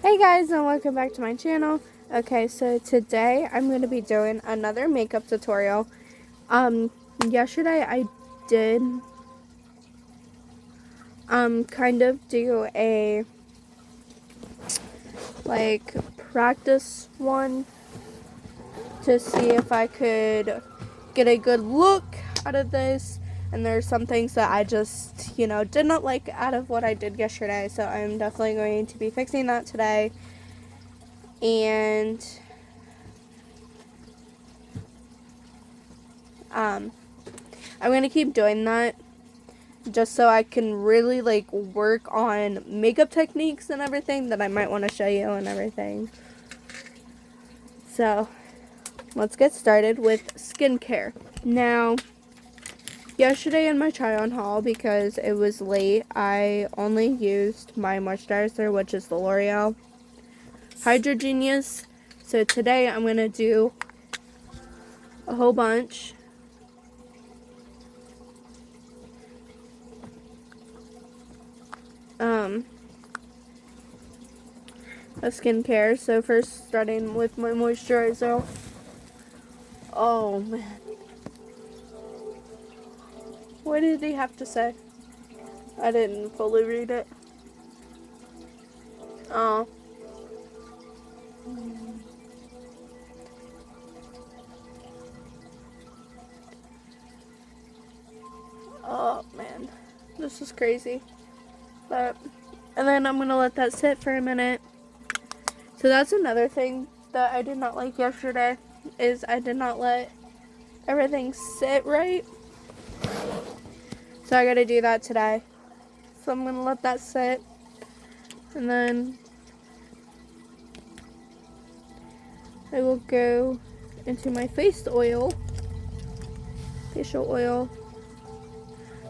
Hey guys, and welcome back to my channel. Okay, so today I'm going to be doing another makeup tutorial. Yesterday I did kind of do a practice one to see if I could get a good look out of this. And there's some things that I just, did not like out of what I did yesterday. So I'm definitely going to be fixing that today. And I'm going to keep doing that just so I can really work on makeup techniques and everything that I might want to show you and everything. So let's get started with skincare. Now, yesterday in my try on haul, because it was late, I only used my moisturizer, which is the L'Oreal Hydro Genius. So today I'm going to do a whole bunch. Of skincare. So first, starting with my moisturizer. Oh man, what did he have to say? I didn't fully read it. Oh. Oh man, this is crazy. But, and then I'm gonna let that sit for a minute. So that's another thing that I did not like yesterday, is I did not let everything sit right. So I gotta do that today. So I'm gonna let that sit. And then I will go into my facial oil.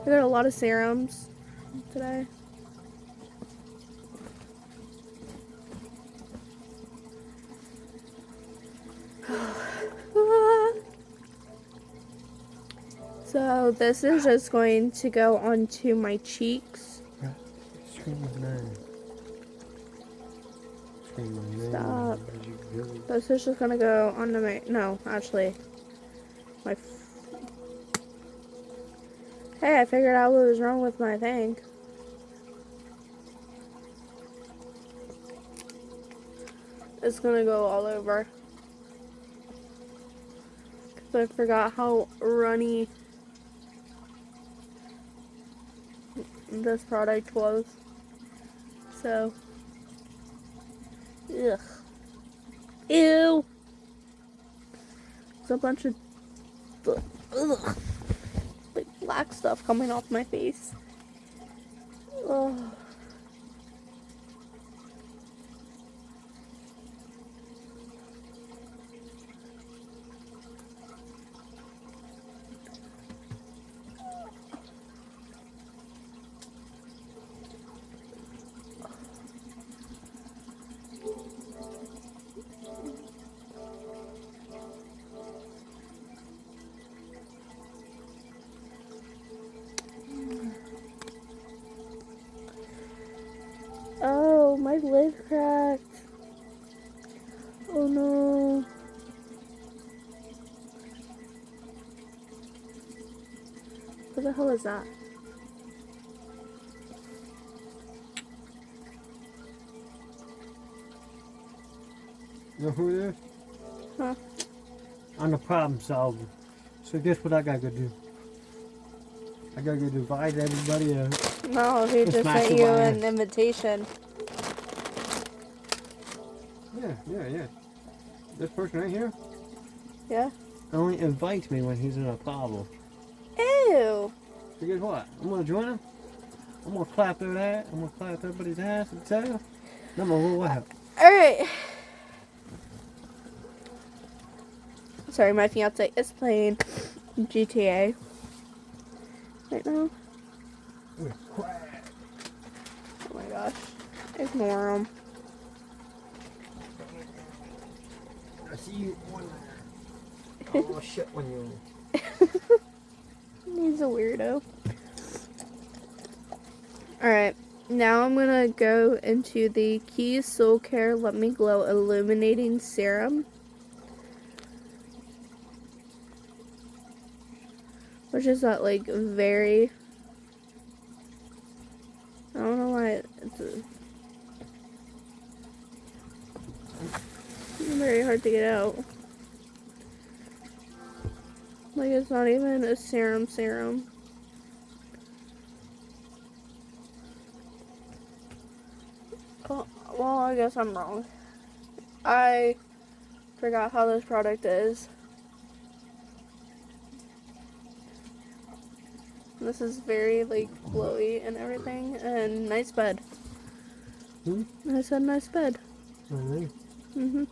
I got a lot of serums today. So this is just going to go onto my cheeks. Stop. This is just gonna go onto my, no, actually, my, hey, I figured out what was wrong with my thing. It's gonna go all over. Because I forgot how runny this product was. So, ugh. Ew. There's a bunch of ugh, black stuff coming off my face. Ugh. Oh, my lid cracked. Oh no. What the hell is that? You know who it is? Huh? I'm a problem solver. So guess what I gotta go do? I gotta go divide everybody up. No, he just sent you an invitation. Yeah. This person right here Yeah? only invites me when he's in a problem. Ew. So guess what? I'm gonna join him. I'm gonna clap their ass. I'm gonna clap everybody's ass and tail. And I'm gonna roll out. Alright. Sorry, my fiance is playing GTA right now. Oh my gosh. Ignore him. I see you on there. Oh shit on you. He's a weirdo. Alright. Now I'm gonna go into the Keys Soul Care Let Me Glow Illuminating Serum, which is that like very, I don't know why it's very hard to get out. Like it's not even a serum. Oh, well, I guess I'm wrong. I forgot how this product is. This is very like glowy and everything, and nice bed. I said nice bed. Really? Mhm.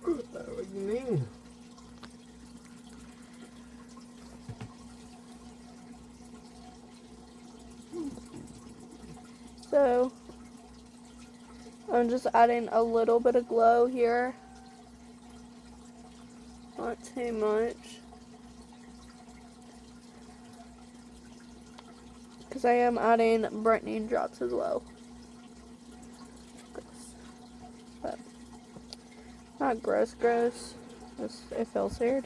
What do you mean? So I'm just adding a little bit of glow here. Not too much. Because I am adding brightening drops as well. But not gross. Just, it feels weird.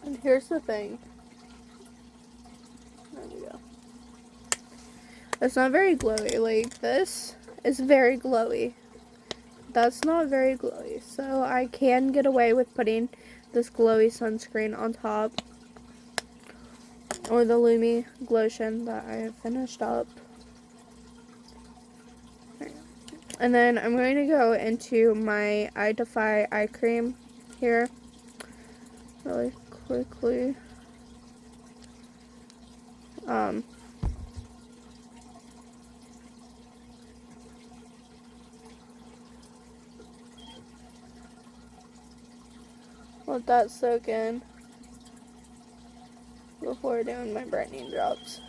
And here's the thing. There we go. It's not very glowy. Like this is very glowy. That's not very glowy. So I can get away with putting this glowy sunscreen on top. Or the Lumi Glotion that I have finished up. And then I'm going to go into my Eye Defy eye cream here really quickly. Let that soak in before doing my brightening drops.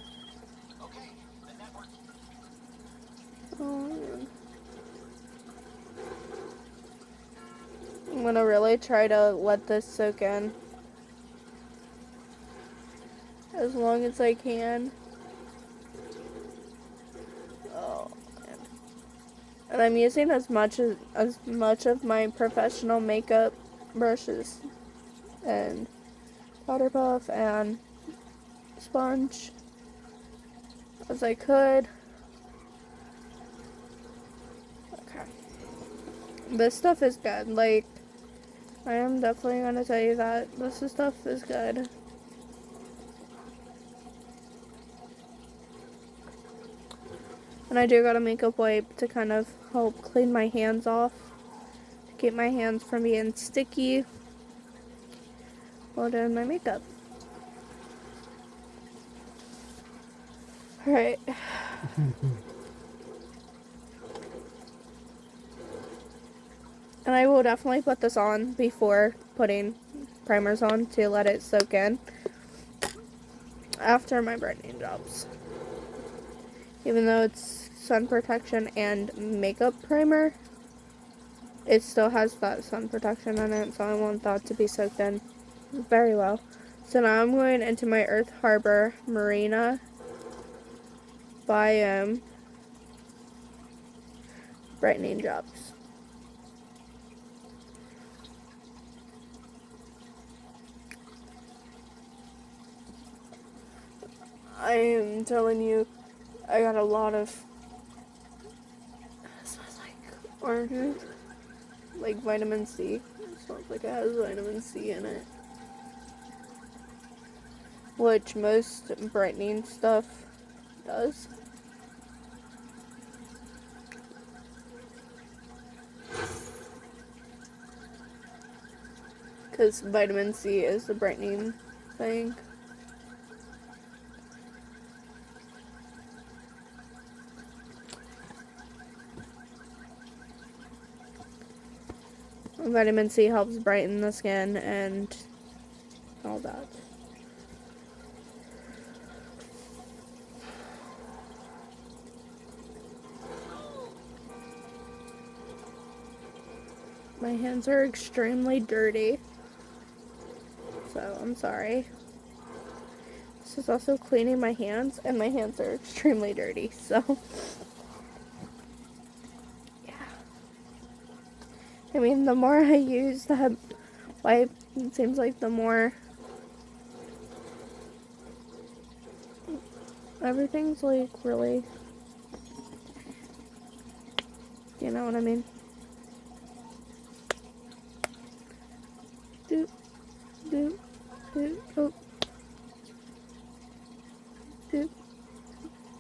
Man. I'm gonna really try to let this soak in as long as I can. Oh, man. And I'm using as much of my professional makeup brushes and powder puff and sponge as I could. Okay. This stuff is good. Like, I am definitely gonna tell you that this stuff is good. And I do got a makeup wipe to kind of help clean my hands off, to keep my hands from being sticky while doing my makeup. Alright. And I will definitely put this on before putting primers on to let it soak in after my brightening drops. Even though it's sun protection and makeup primer, it still has that sun protection in it, so I want that to be soaked in very well. So now I'm going into my Earth Harbor Marina by brightening drops. I am telling you, I got a lot of, it smells like oranges, like vitamin C. It smells like it has vitamin C in it, which most brightening stuff does. Because vitamin C is the brightening thing. Vitamin C helps brighten the skin and all that. My hands are extremely dirty. I'm sorry. This is also cleaning my hands, and my hands are extremely dirty, so. Yeah. I mean, the more I use that wipe, it seems like the more everything's like really, you know what I mean? Doop, doop, doop, doop, doop,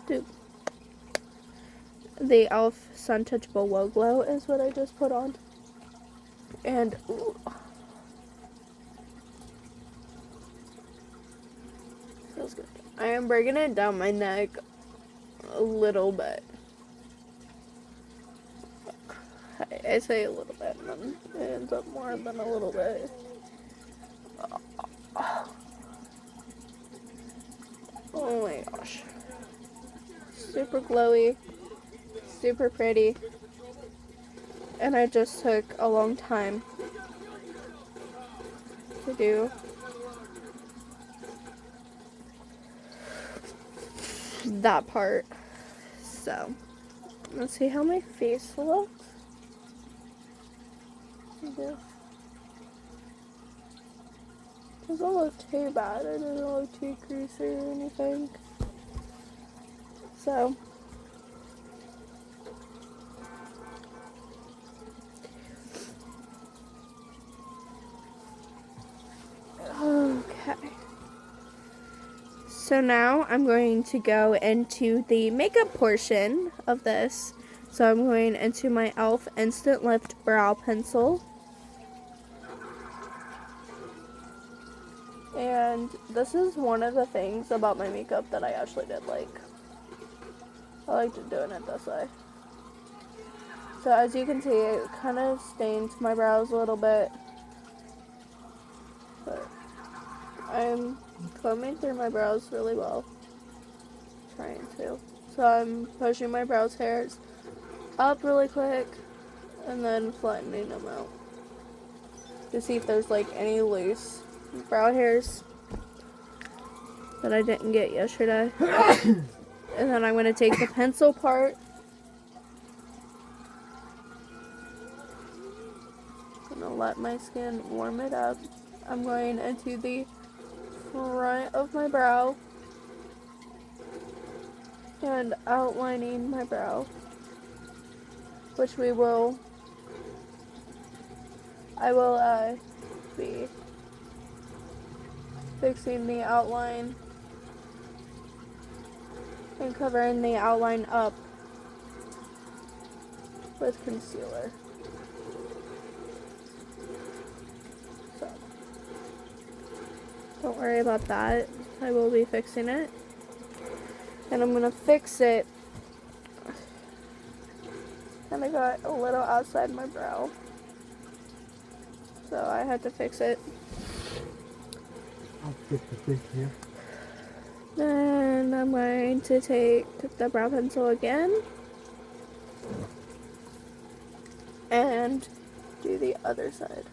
doop. The e.l.f. Sun Touchable Whoa Glow is what I just put on. And, ooh. Feels good. I am bringing it down my neck a little bit. I say a little bit, and then it ends up more than a little bit. Oh my gosh. Super glowy, super pretty, and I just took a long time to do that part. So, let's see how my face looks. Doesn't look too bad. It doesn't look too greasy or anything. So, okay. So now I'm going to go into the makeup portion of this. So I'm going into my e.l.f. Instant Lift Brow Pencil. And this is one of the things about my makeup that I actually did like. I liked doing it this way. So as you can see, it kind of stains my brows a little bit. But I'm combing through my brows really well. Trying to. So I'm pushing my brows hairs up really quick and then flattening them out to see if there's like any loose brow hairs that I didn't get yesterday. And then I'm going to take the pencil part I'm going to let my skin warm it up. I'm going into the front of my brow and outlining my brow, which I will be fixing the outline and covering the outline up with concealer. So, don't worry about that. I will be fixing it. And I'm gonna fix it. And I got a little outside my brow, so I had to fix it. I'll fix the thing here. Then I'm going to take the brow pencil again and do the other side.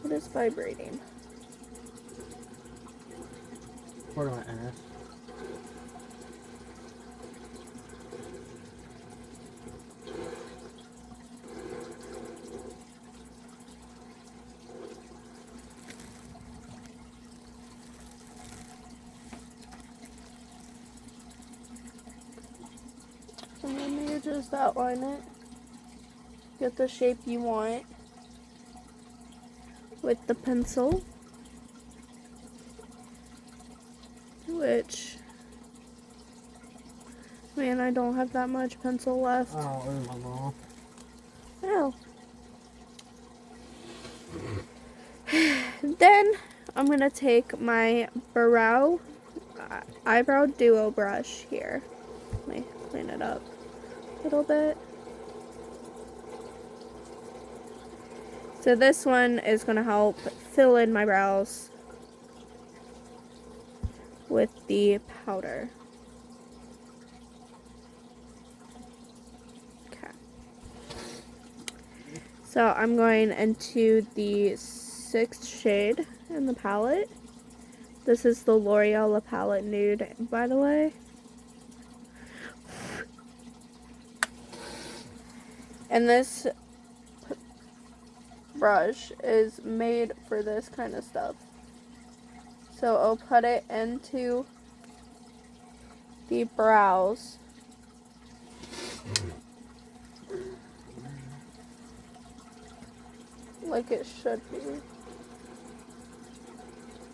It is vibrating. Part of my ass. And then you just outline it. Get the shape you want with the pencil. Which, man, I don't have that much pencil left. Oh, where's my mom? Oh. Then I'm gonna take my eyebrow duo brush here. Let me clean it up a little bit. So this one is gonna help fill in my brows with the powder. Okay. So I'm going into the 6th shade in the palette. This is the L'Oreal La Palette Nude, by the way. And this brush is made for this kind of stuff. So I'll put it into the brows. Like it should be.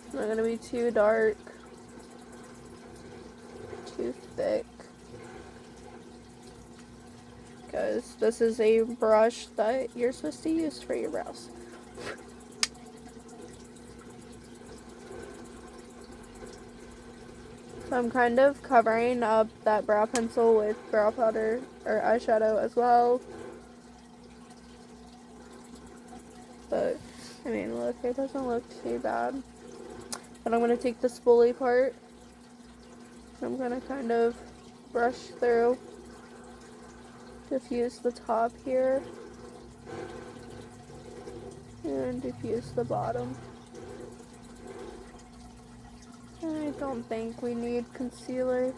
It's not gonna be too dark, too thick. Because this is a brush that you're supposed to use for your brows. So I'm kind of covering up that brow pencil with brow powder or eyeshadow as well. But, I mean, look, it doesn't look too bad. But I'm going to take the spoolie part. I'm going to kind of brush through, diffuse the top here, and diffuse the bottom. I don't think we need concealer.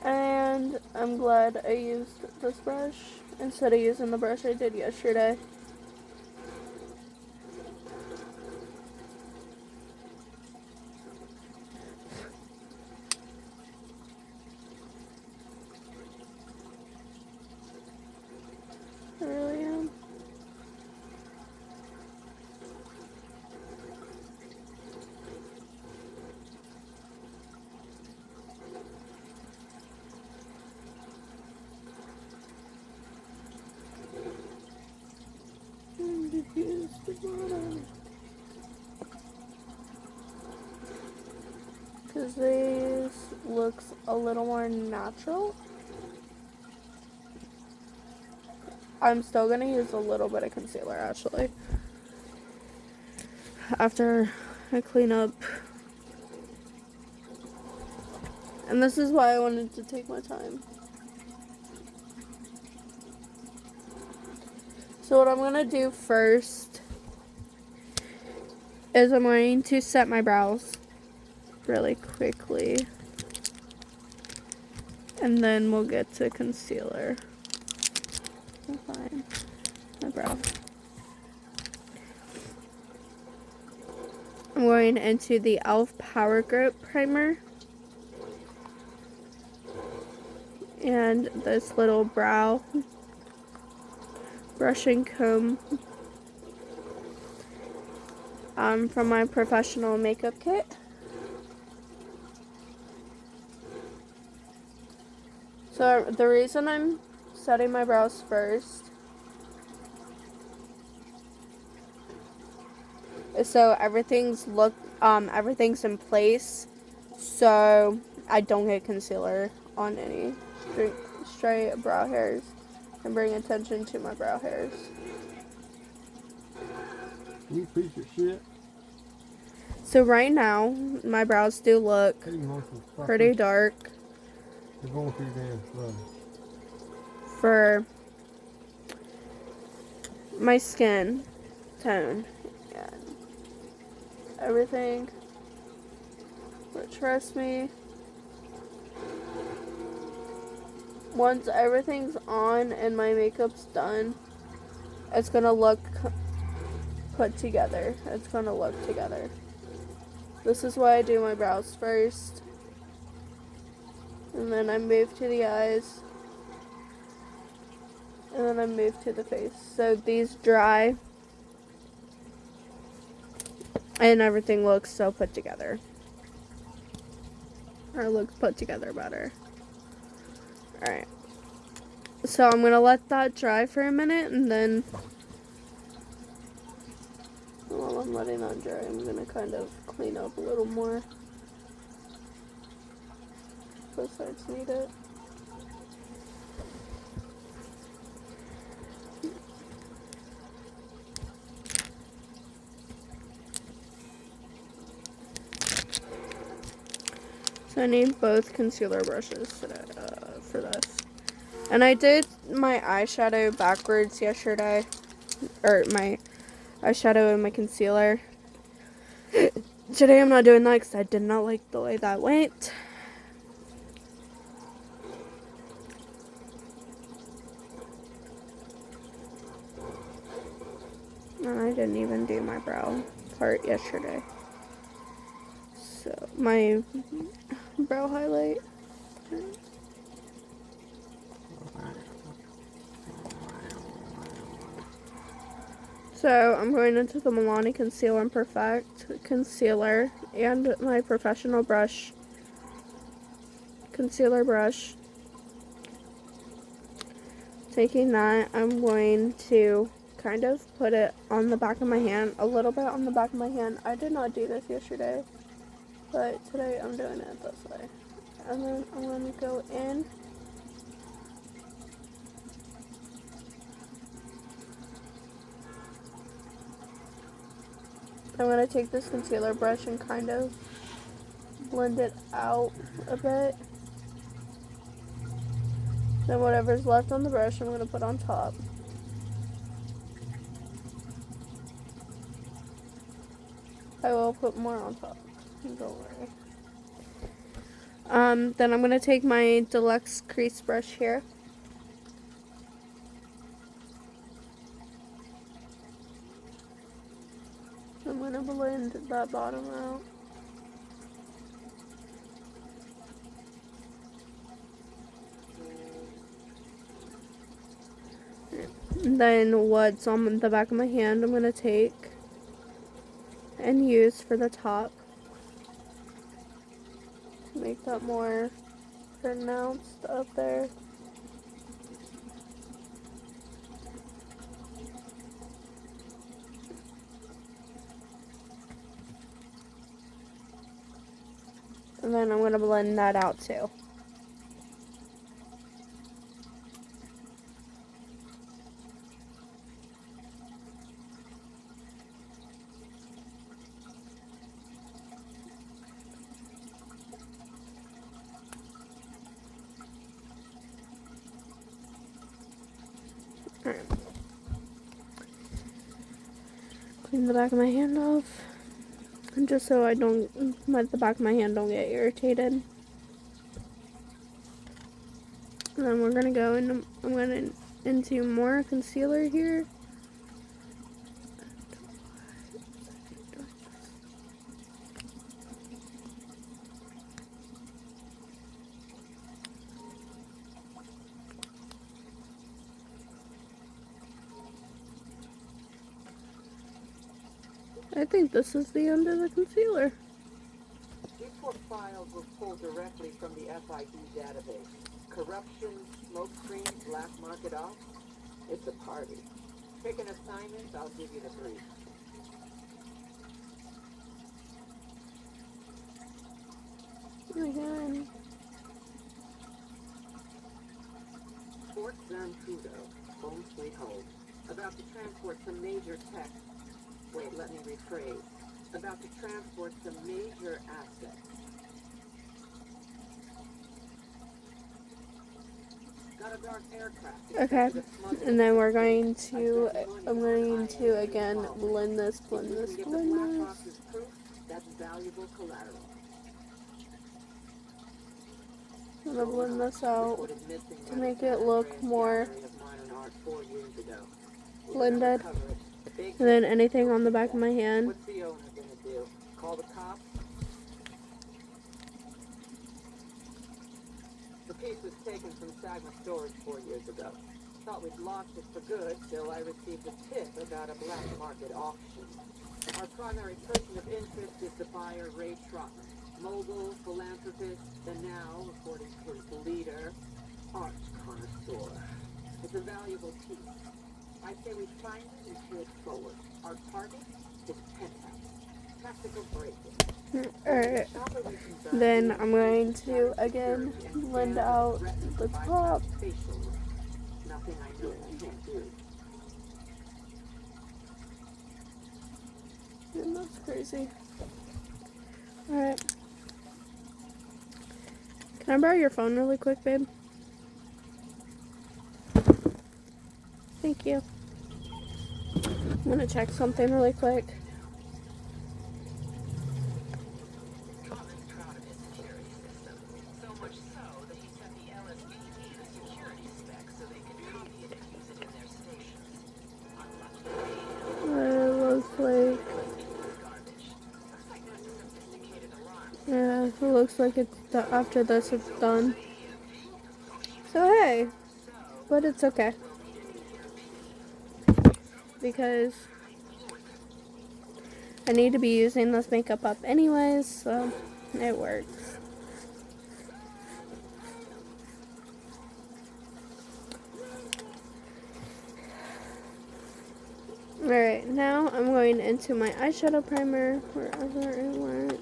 And I'm glad I used this brush instead of using the brush I did yesterday. I really am. And diffuse the bottom. Because this looks a little more natural. I'm still going to use a little bit of concealer actually. After I clean up. And this is why I wanted to take my time. So what I'm going to do first is I'm going to set my brows really quickly. And then we'll get to concealer. Fine. My brow. I'm going into the e.l.f. Power Grip Primer. And this little brow brushing comb from my professional makeup kit. So the reason I'm setting my brows first is so everything's in place, so I don't get concealer on any straight brow hairs and bring attention to my brow hairs. You piece of shit. So right now, my brows do look pretty dark They're going through damn slow. for my skin tone and everything. But trust me, once everything's on and my makeup's done, it's gonna look put together. It's gonna look together. This is why I do my brows first. And then I move to the eyes. And then I move to the face. So these dry. And everything looks so put together. Or looks put together better. Alright. So I'm going to let that dry for a minute. And then while I'm letting that dry, I'm going to kind of clean up a little more. Both sides need it. So I need both concealer brushes today, for this. And I did my eyeshadow backwards yesterday. Or my eyeshadow and my concealer. Today I'm not doing that because I did not like the way that went. And I didn't even do my brow part yesterday. So my brow highlight. So I'm going into the Milani Conceal and Perfect concealer and my professional brush, concealer brush. Taking that, I'm going to kind of put it on the back of my hand, a little bit on the back of my hand. I did not do this yesterday, but today I'm doing it this way. And then I'm going to go in. I'm going to take this concealer brush and kind of blend it out a bit. Then whatever's left on the brush, I'm going to put on top. I will put more on top. Don't worry. Then I'm going to take my Deluxe crease brush here. I'm going to blend that bottom out. And then what's on the back of my hand, I'm going to take and use for the top. Make that more pronounced up there. And then I'm going to blend that out too. Alright. Clean the back of my hand off. And just so I don't, the back of my hand don't get irritated. And then we're gonna go into, into more concealer here. I think this is the end of the concealer. Report files were pulled directly from the FID database. Corruption, smoke screens, black market off. It's a party. Pick an assignment, I'll give you the brief. Again. Fort Zancudo, home sweet home. About to transport some major tech. Wait, let me rephrase. About to transport some major assets. Got a dark aircraft. Okay, and then we're going to, I'm going to again blend this, blend this, blend this. That's valuable collateral. I'm going to blend this out to make it look more blended. And then anything on the back of my hand. What's the owner gonna do? Call the cops? The piece was taken from Sagma storage 4 years ago. Thought we'd lost it for good, till I received a tip about a black market auction. Our primary person of interest is the buyer, Ray Trotman. Mogul, philanthropist, and now, according to his leader, art connoisseur. It's a valuable piece. I say we find it and pay it forward. Our target is Penthouse. Tactical break-in. Alright, then I'm going to again blend out the top. Nothing I know you can't do. And that's crazy. Alright. Can I borrow your phone really quick, babe? Thank you. I'm gonna check something really quick. Commons proud of his security system. So much so that he sent the LSPD the security specs so they could copy it and use it in their stations. Unlucky for It looks like, garbage. Looks like this is sophisticated alarms. yeah, it looks like it's after this it's done. So hey, but it's okay. Because I need to be using this makeup up anyways, so it works. Alright, now I'm going into my eyeshadow primer wherever it went.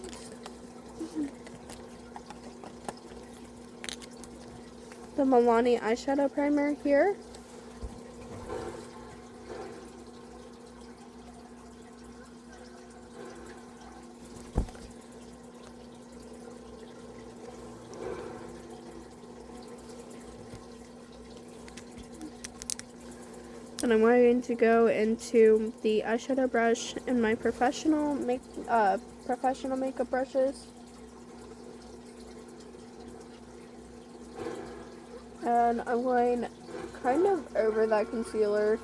The Milani eyeshadow primer here. And I'm going to go into the eyeshadow brush in my professional makeup brushes. And I'm going kind of over that concealer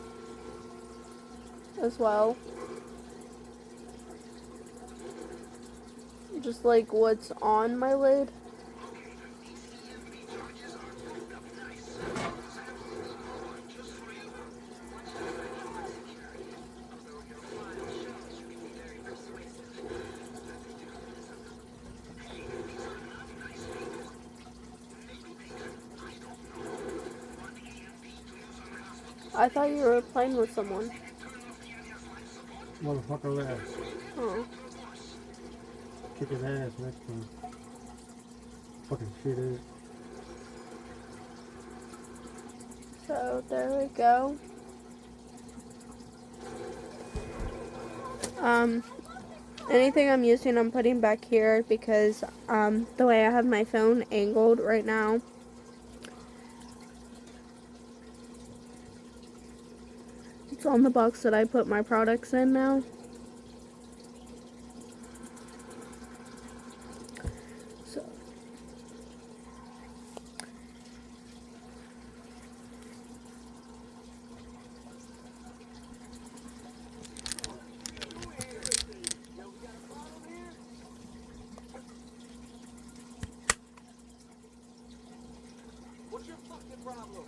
as well. Just like what's on my lid. I thought you were playing with someone. Motherfucker left. Oh. Kick his ass next time. Fucking shit is. So there we go. Anything I'm using I'm putting back here because the way I have my phone angled right now, it's on the box that I put my products in now. So What's your fucking problem?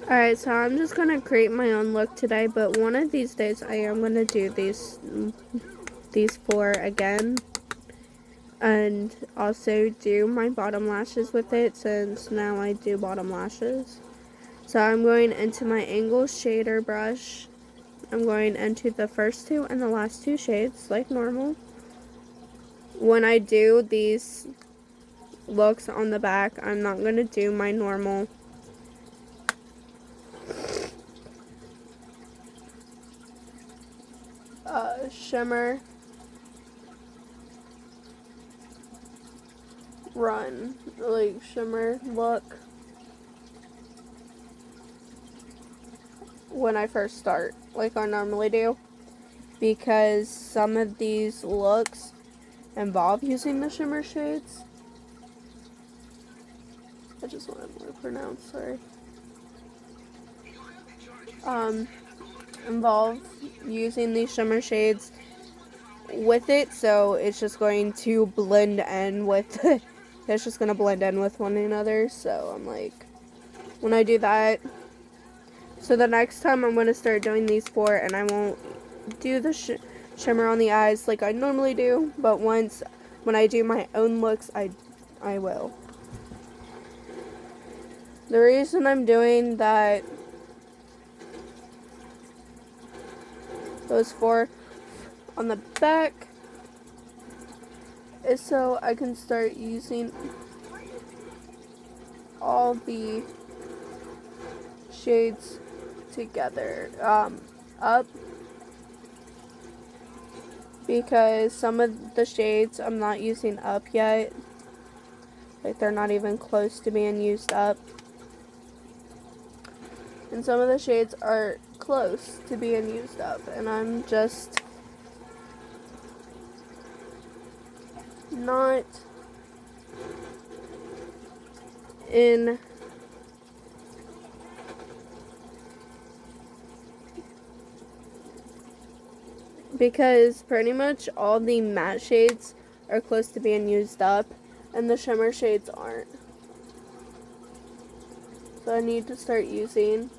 alright, so I'm just gonna create my own look today, but one of these days I am gonna do these 4 again. And also do my bottom lashes with it, since now I do bottom lashes. So I'm going into my angle shader brush. I'm going into the first 2 and the last 2 shades like normal. When I do these looks on the back, I'm not going to do my normal shimmer run, like shimmer look when I first start, like I normally do, because some of these looks involve using the shimmer shades. I just wanted more pronounced, sorry. Involve using these shimmer shades with it, so it's just going to blend in with it's just going to blend in with one another. So I'm like, when I do that, so the next time I'm going to start doing these 4, and I won't do the shimmer on the eyes like I normally do, but when I do my own looks, I will. The reason I'm doing that those 4 on the back is so I can start using all the shades together up, because some of the shades I'm not using up yet, like they're not even close to being used up, and some of the shades are close to being used up, and I'm just not in because pretty much all the matte shades are close to being used up and the shimmer shades aren't. So I need to start using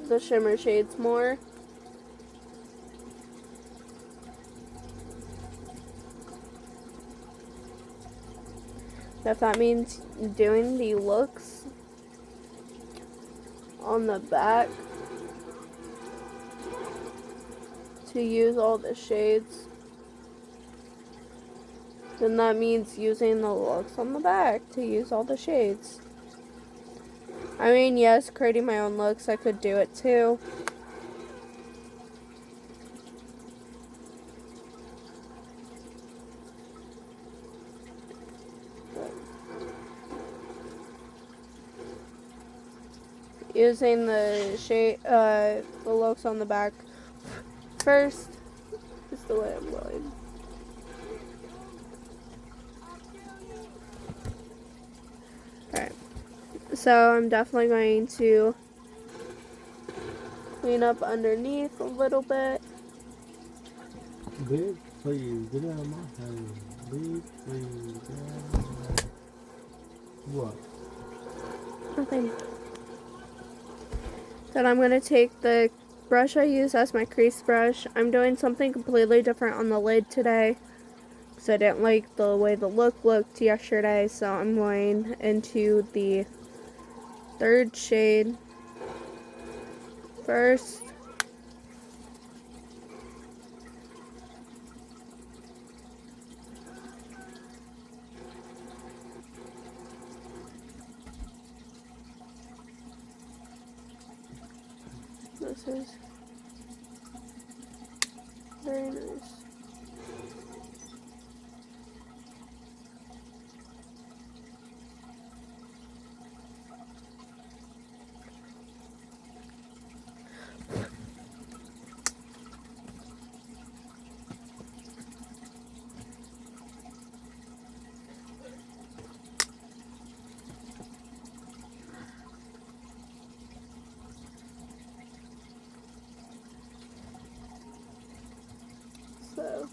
the shimmer shades more. If that means doing the looks on the back to use all the shades, then that means using the looks on the back to use all the shades. I mean, yes, creating my own looks, I could do it too. Using the looks on the back first is the way I'm going. Alright, so I'm definitely going to clean up underneath a little bit. Big, please, get out of my face. Big, please, get out of my face. What? Nothing. Then I'm going to take the brush I use as my crease brush. I'm doing something completely different on the lid today because I didn't like the way the look looked yesterday, so I'm going into the 3rd shade first. This is very nice. So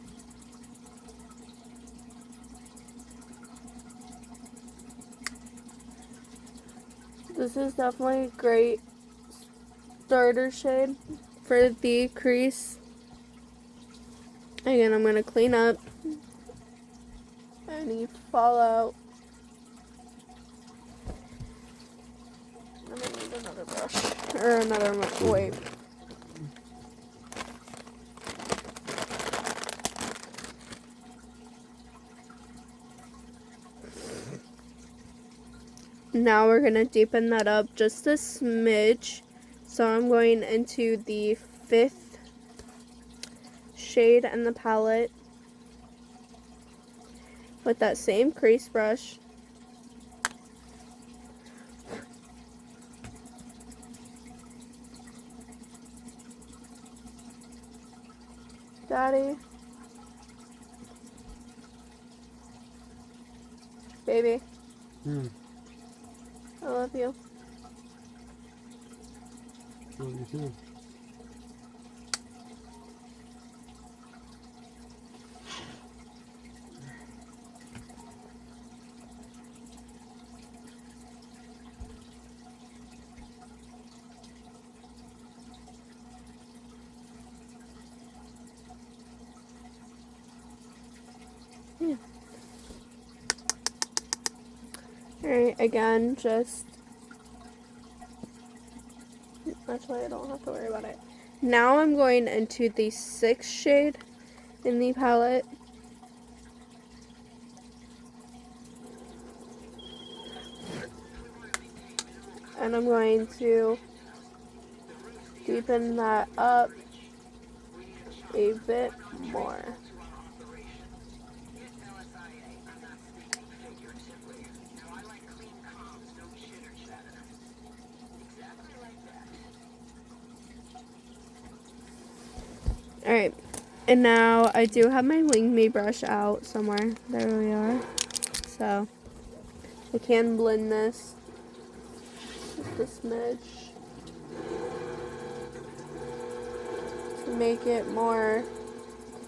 this is definitely a great starter shade for the crease. Again, I'm going to clean up any fallout. I'm going to need another brush or another wipe. Now we're going to deepen that up just a smidge. So I'm going into the 5th shade in the palette with that same crease brush. Daddy. Baby. I love you. Love you too. Yeah. Alright, again, just actually I don't have to worry about it. Now I'm going into the 6th shade in the palette. And I'm going to deepen that up a bit more. Alright, and now I do have my Wing Me brush out somewhere. There we are. So, I can blend this just a smidge to make it more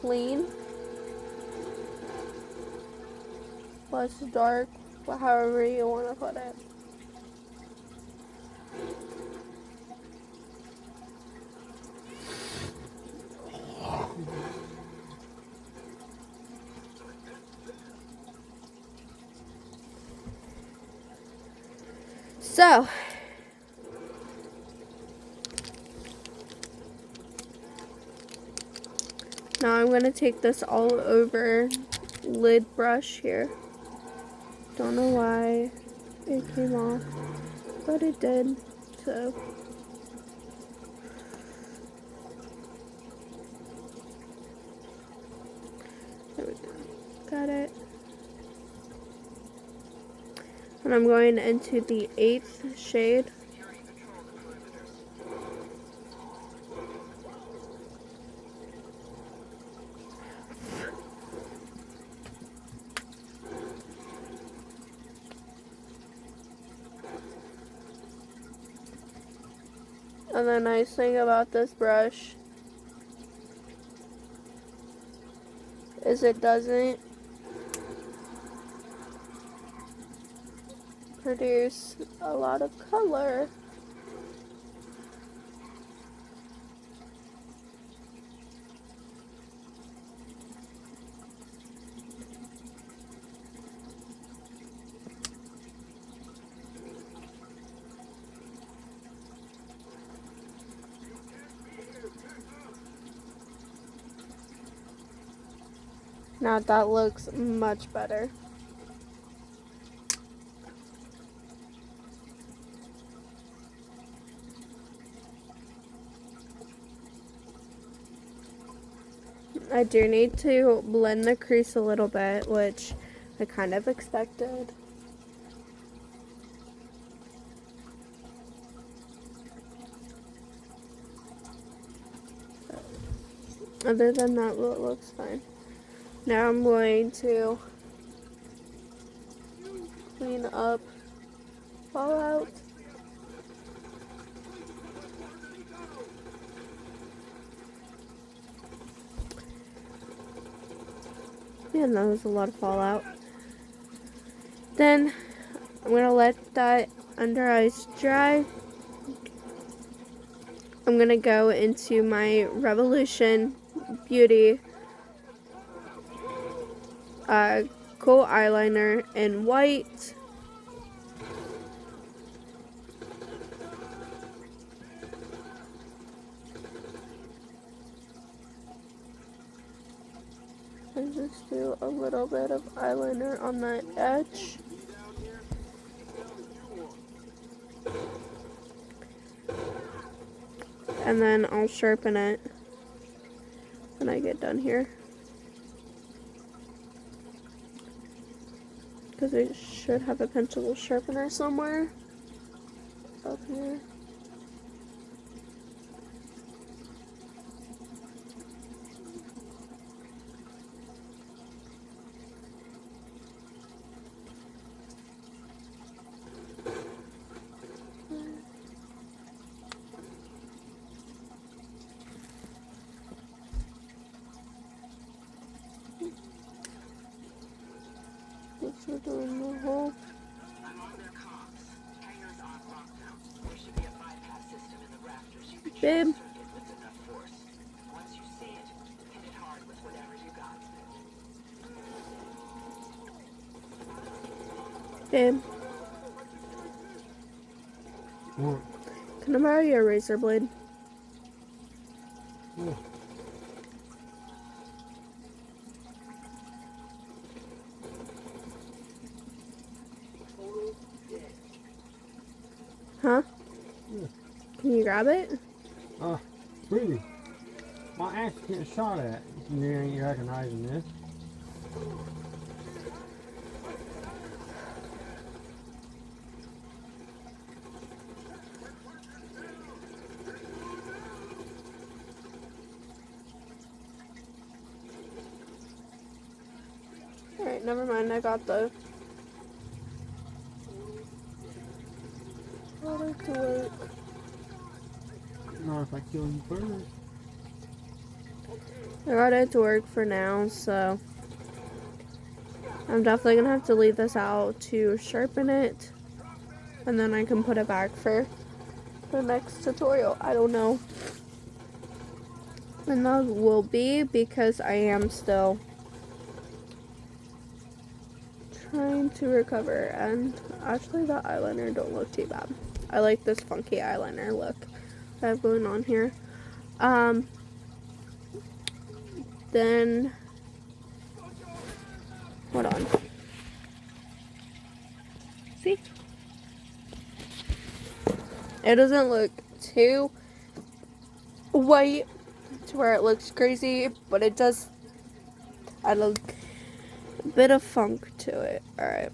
clean, less dark, however you want to put it. So, now I'm going to take this all over lid brush here. Don't know why it came off, but it did. So, there we go. Got it. And I'm going into the 8th shade. And the nice thing about this brush is it doesn't produce a lot of color. Now that looks much better. I do need to blend the crease a little bit, which I kind of expected. Other than that, it looks fine. Now I'm going to clean up fallout. Man, that was a lot of fallout. Then I'm going to let that under eyes dry. I'm going to go into my Revolution Beauty kohl eyeliner in white. And just do a little bit of eyeliner on that edge. And then I'll sharpen it when I get done here. Because I should have a pencil sharpener somewhere up here. We're doing the whole. Babe. Babe. What? Can I borrow your razor blade? Yeah. Total dead. Huh? Yeah. Can you grab it? Really? My ass getting shot at. You ain't recognizing this. Alright, never mind. I got the product to work. Not if I kill you first. I got it to work for now, so I'm definitely gonna have to leave this out to sharpen it, and then I can put it back for the next tutorial. I don't know. And that will be because I am still trying to recover, and actually the eyeliner don't look too bad. I like this funky eyeliner look I have going on here. Then hold on. See? It doesn't look too white to where it looks crazy, but it does add a bit of funk to it. Alright.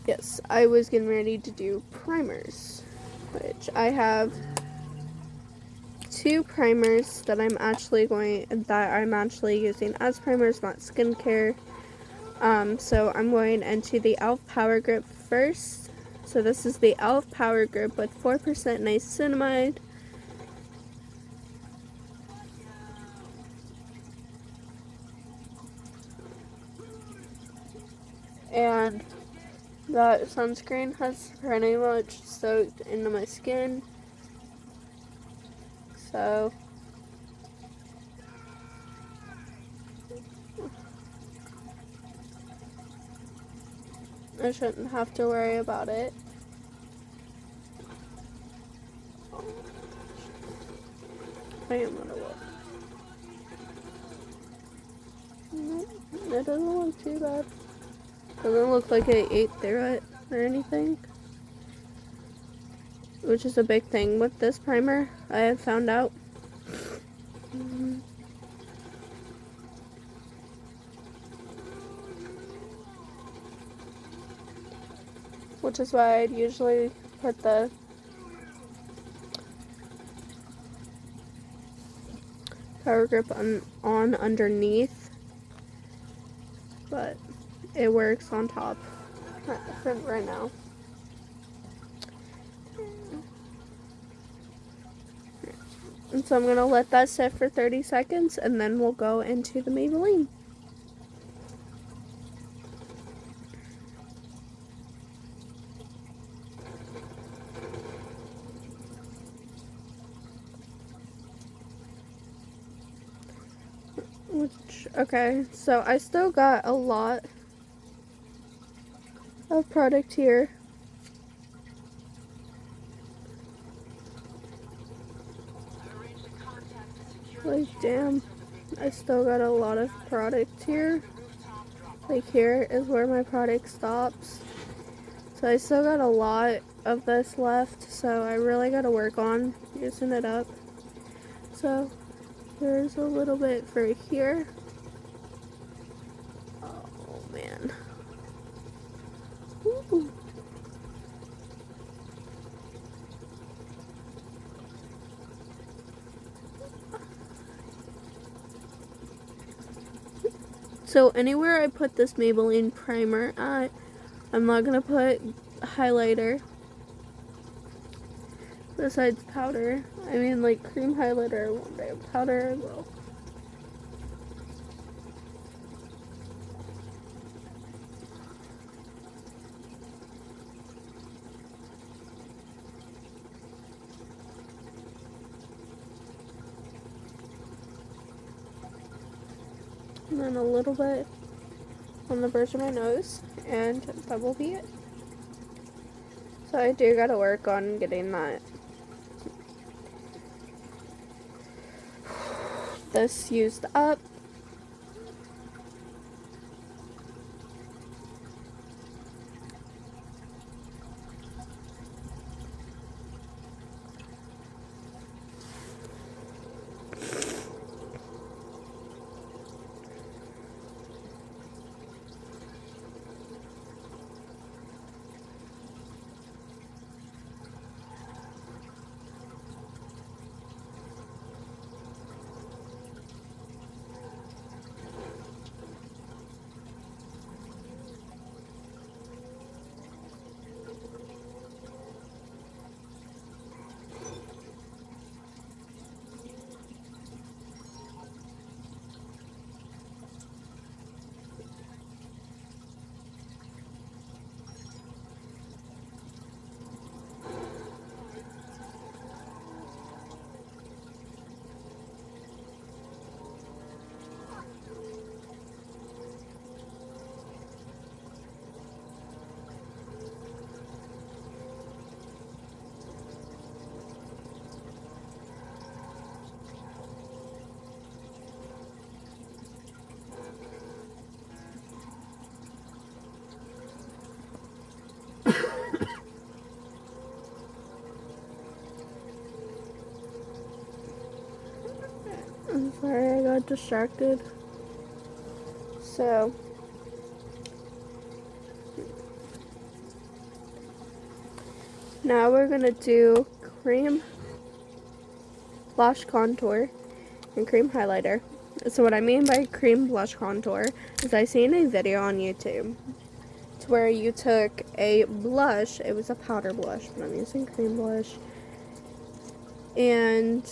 Yes, I was getting ready to do primers, which I have 2 primers that I'm actually using as primers, not skincare. So I'm going into the e.l.f. Power Grip first. So this is the e.l.f. Power Grip with 4% niacinamide. And that sunscreen has pretty much soaked into my skin. So I shouldn't have to worry about it. I am gonna look. It doesn't look too bad. Doesn't look like I ate through it or anything. Which is a big thing with this primer, I have found out. Which is why I'd usually put the Power Grip on underneath, but it works on top for right now. And so I'm going to let that sit for 30 seconds, and then we'll go into the Maybelline. Okay, so I still got a lot of product here. Like, damn, I still got a lot of product here. Like, here is where my product stops. So I still got a lot of this left, so I really got to work on using it up. So there's a little bit for here. Oh man. Ooh. So anywhere I put this Maybelline primer at, I'm not gonna put highlighter besides powder. I mean, like cream highlighter one day, powder I will. And then a little bit on the bridge of my nose, and that will be it. So I do gotta work on getting that this used up. I'm sorry, I got distracted. So, now we're gonna do cream blush contour and cream highlighter. So what I mean by cream blush contour is I seen a video on YouTube. It's where you took a blush, it was a powder blush, but I'm using cream blush, and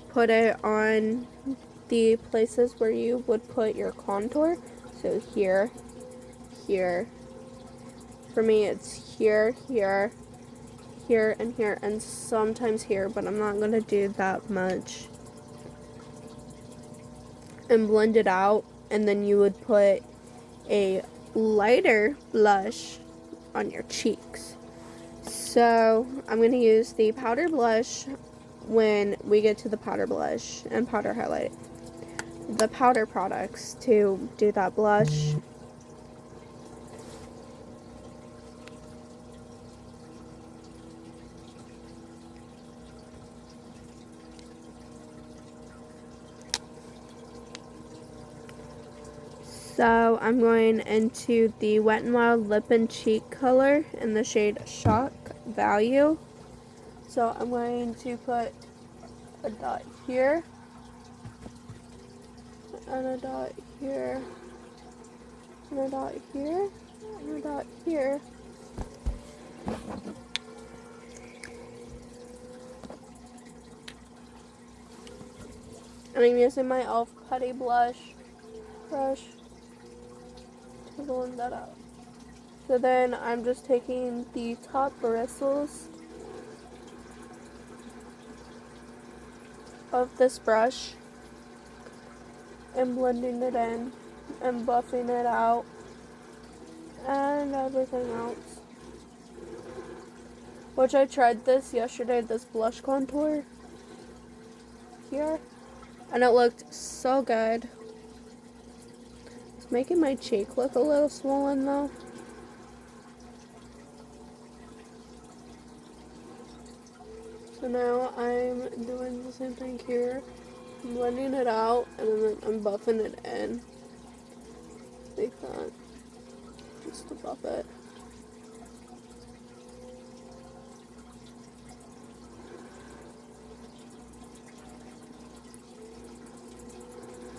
put it on the places where you would put your contour. So here, here. For me it's here, here, here, and here, and sometimes here, but I'm not going to do that much. And blend it out, and then you would put a lighter blush on your cheeks. So I'm going to use the powder blush when we get to the powder blush and powder highlight. The powder products to do that blush. So I'm going into the Wet n Wild Lip and Cheek color in the shade Shock Value. So I'm going to put a dot here, and a dot here, and a dot here, and a dot here. And I'm using my e.l.f. Putty brush to blend that out. So then I'm just taking the top bristles of this brush and blending it in and buffing it out and everything else. Which I tried this yesterday, this blush contour here, and it looked so good. It's making my cheek look a little swollen though. So now I'm doing the same thing here. I'm blending it out and then I'm buffing it in. Like that. Just to buff it.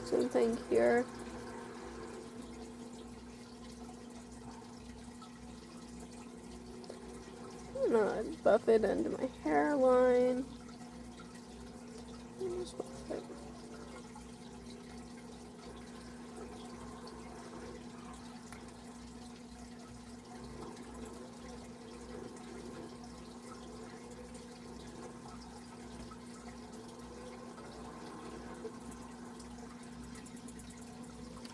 Same thing here. And I buff it into my hairline. And just buff it.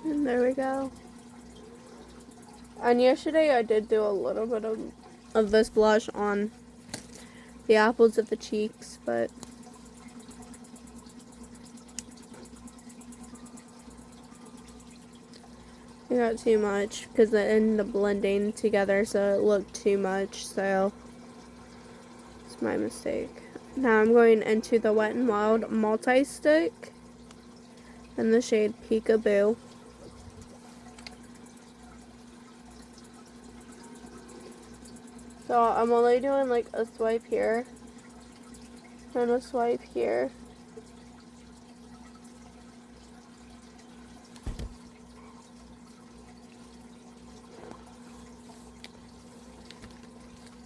And there we go. And yesterday I did do a little bit of this blush on the apples of the cheeks, but I got too much because it ended up blending together, so it looked too much. So it's my mistake. Now I'm going into the Wet n Wild multi-stick in the shade Peekaboo. So I'm only doing like a swipe here and a swipe here.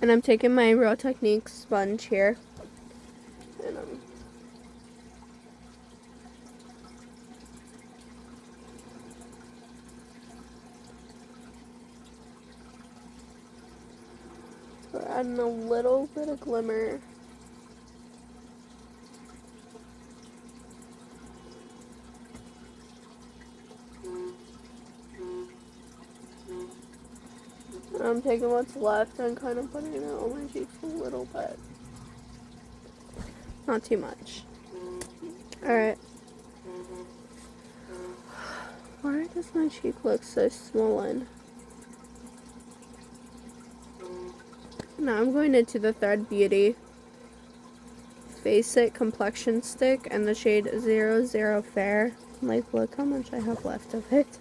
And I'm taking my Real Technique sponge here. And we're adding a little bit of glimmer. And I'm taking what's left and kind of putting it on my cheeks a little bit. Not too much. Alright. Why does my cheek look so swollen? Now I'm going into the Thread Beauty Face It Complexion Stick and the shade 00 Fair. Like, look how much I have left of it.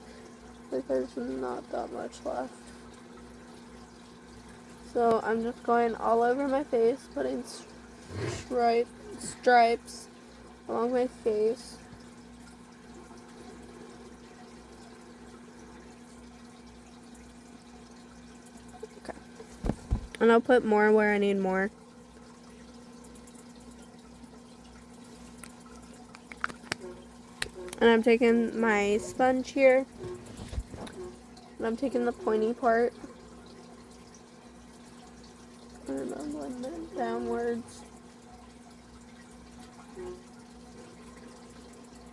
Like, there's not that much left. So I'm just going all over my face, putting stripes along my face. Okay. And I'll put more where I need more. And I'm taking my sponge here. And I'm taking the pointy part. And I'm blending it downwards.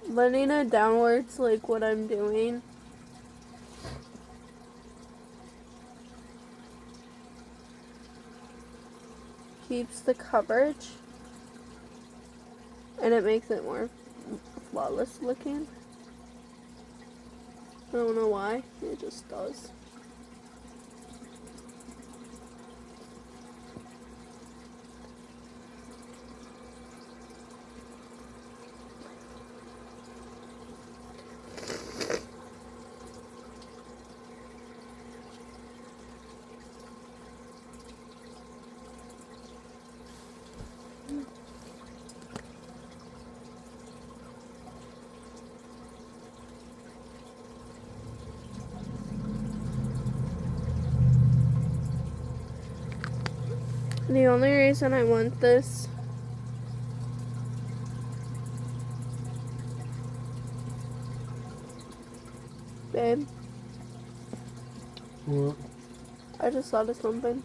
Blending it downwards like what I'm doing. Keeps the coverage. And it makes it more flawless looking. I don't know why. It just does. The only reason I want this babe, What? I just thought of something.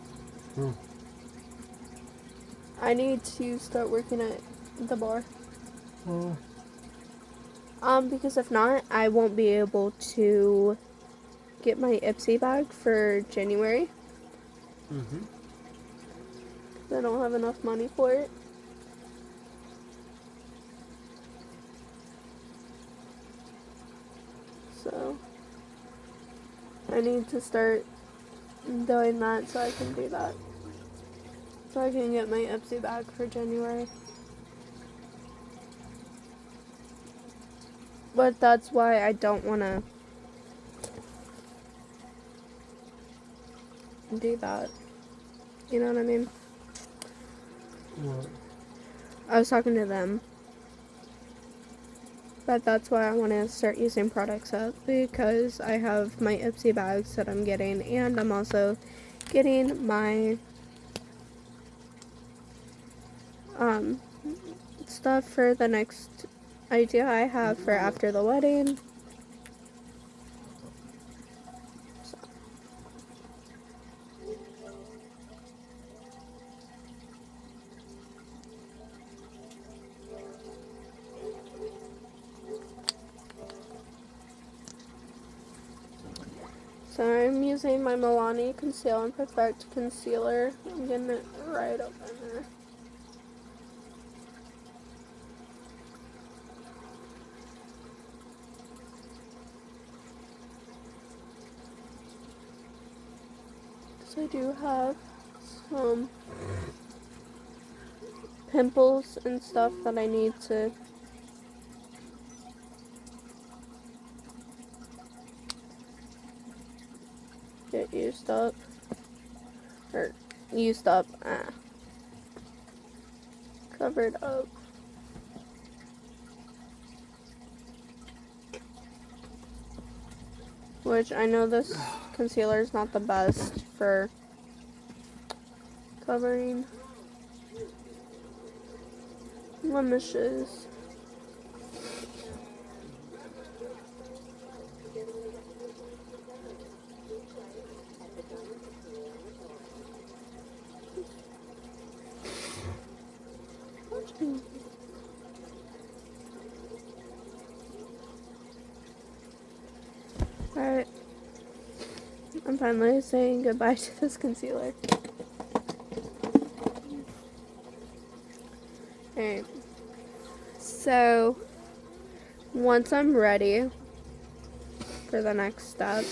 I need to start working at the bar. Because if not, I won't be able to get my Ipsy bag for January. I don't have enough money for it. So I need to start doing that so I can do that. So I can get my Ipsy bag for January. But that's why I don't want to do that. You know what I mean? What? I was talking to them. But that's why I want to start using Products Up, because I have my Ipsy bags that I'm getting, and I'm also getting my stuff for the next idea I have for after the wedding. So I'm using my Milani Conceal and Perfect Concealer. I'm getting it right up in there. I do have some pimples and stuff that I need to get used up. Or used up. Covered up. Which I know this concealer is not the best for covering blemishes. Alright, I'm finally saying goodbye to this concealer. Alright, so once I'm ready for the next step,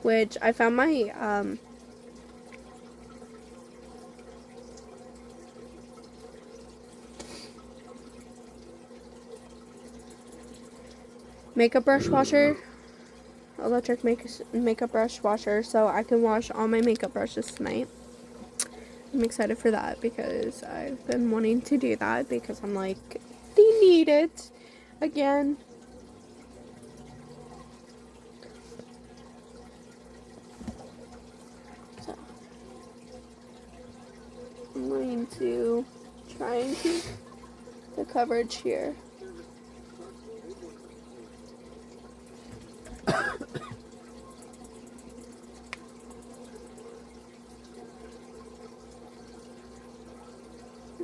which I found my makeup brush washer, electric makeup brush washer, so I can wash all my makeup brushes tonight. I'm excited for that because I've been wanting to do that because I'm like, they need it again. So I'm going to try and keep the coverage here.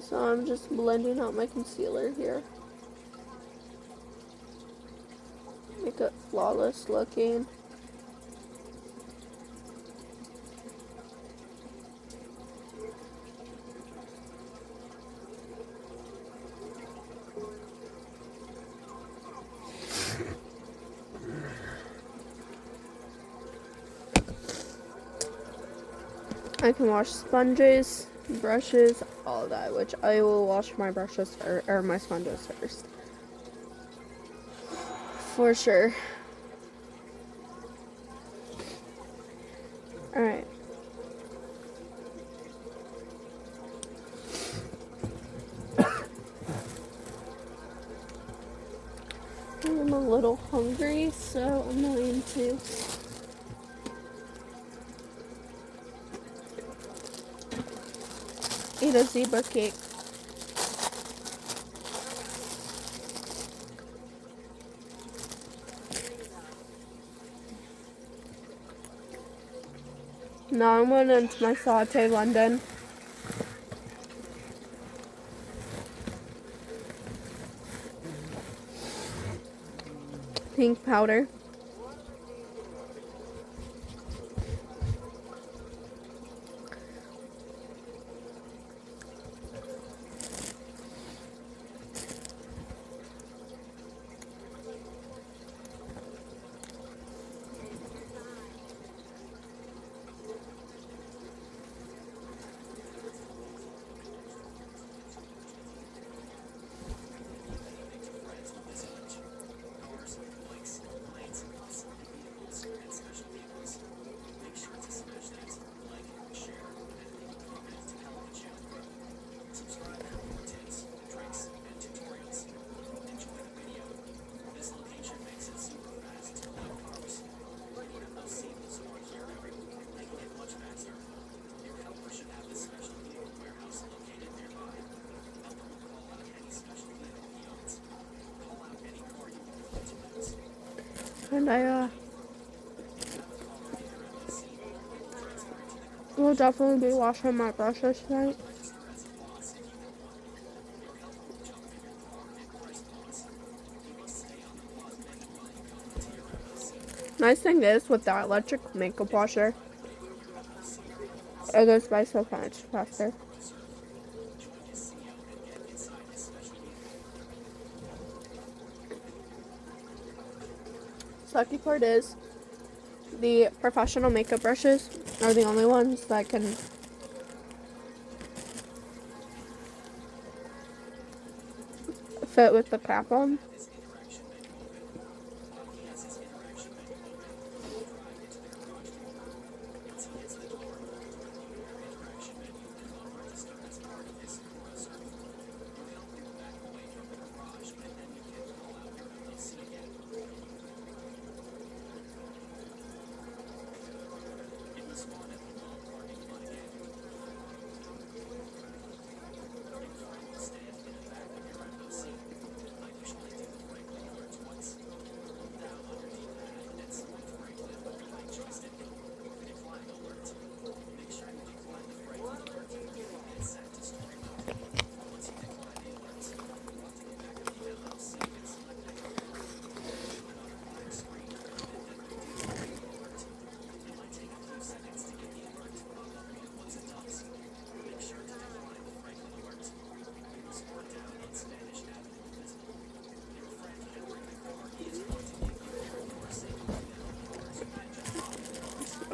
So I'm just blending out my concealer here. Make it flawless looking. I can wash sponges, brushes, all that, which I will wash my brushes or my sponges first. For sure. Alright. I'm a little hungry, so I'm going to eat a zebra cake. Now I'm going into my saute London. Pink powder. And I will definitely be washing my brushes tonight. Nice thing is with that electric makeup washer, it goes by so much faster. Sucky part is the professional makeup brushes are the only ones that can fit with the cap on.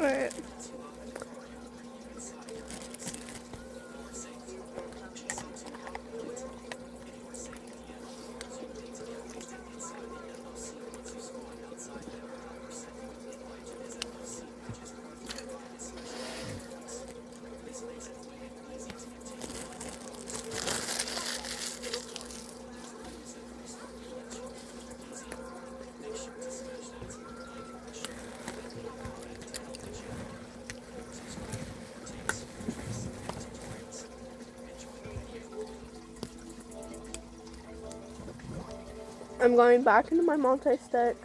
Alright. I'm going back into my multi-stick.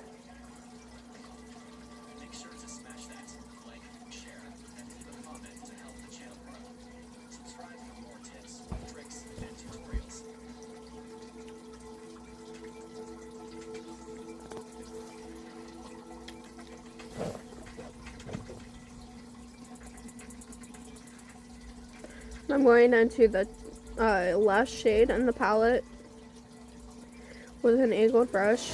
I'm going into the last shade in the palette with an angled brush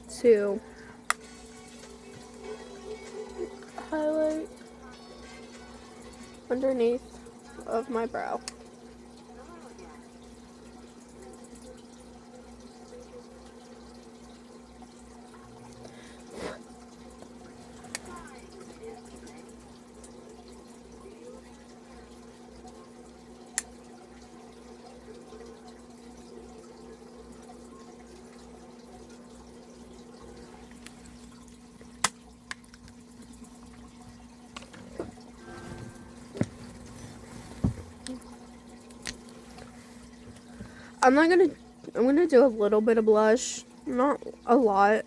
to highlight underneath of my brow. I'm gonna do a little bit of blush, not a lot.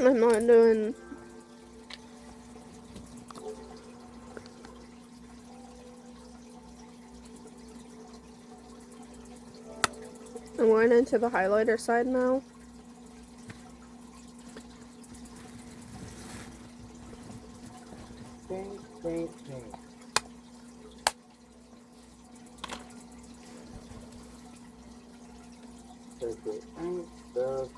I'm not doing I'm going into the highlighter side now. Paint, paint, paint. Okay, paint the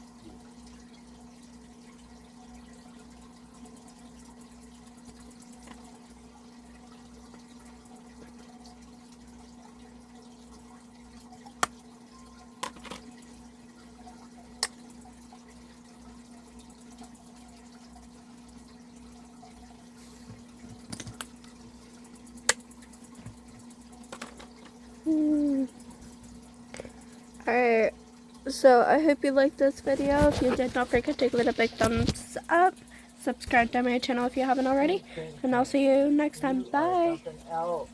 Alright, so I hope you liked this video. If you did, don't forget to give it a big thumbs up. Subscribe to my channel if you haven't already. And I'll see you next time. Bye. something else.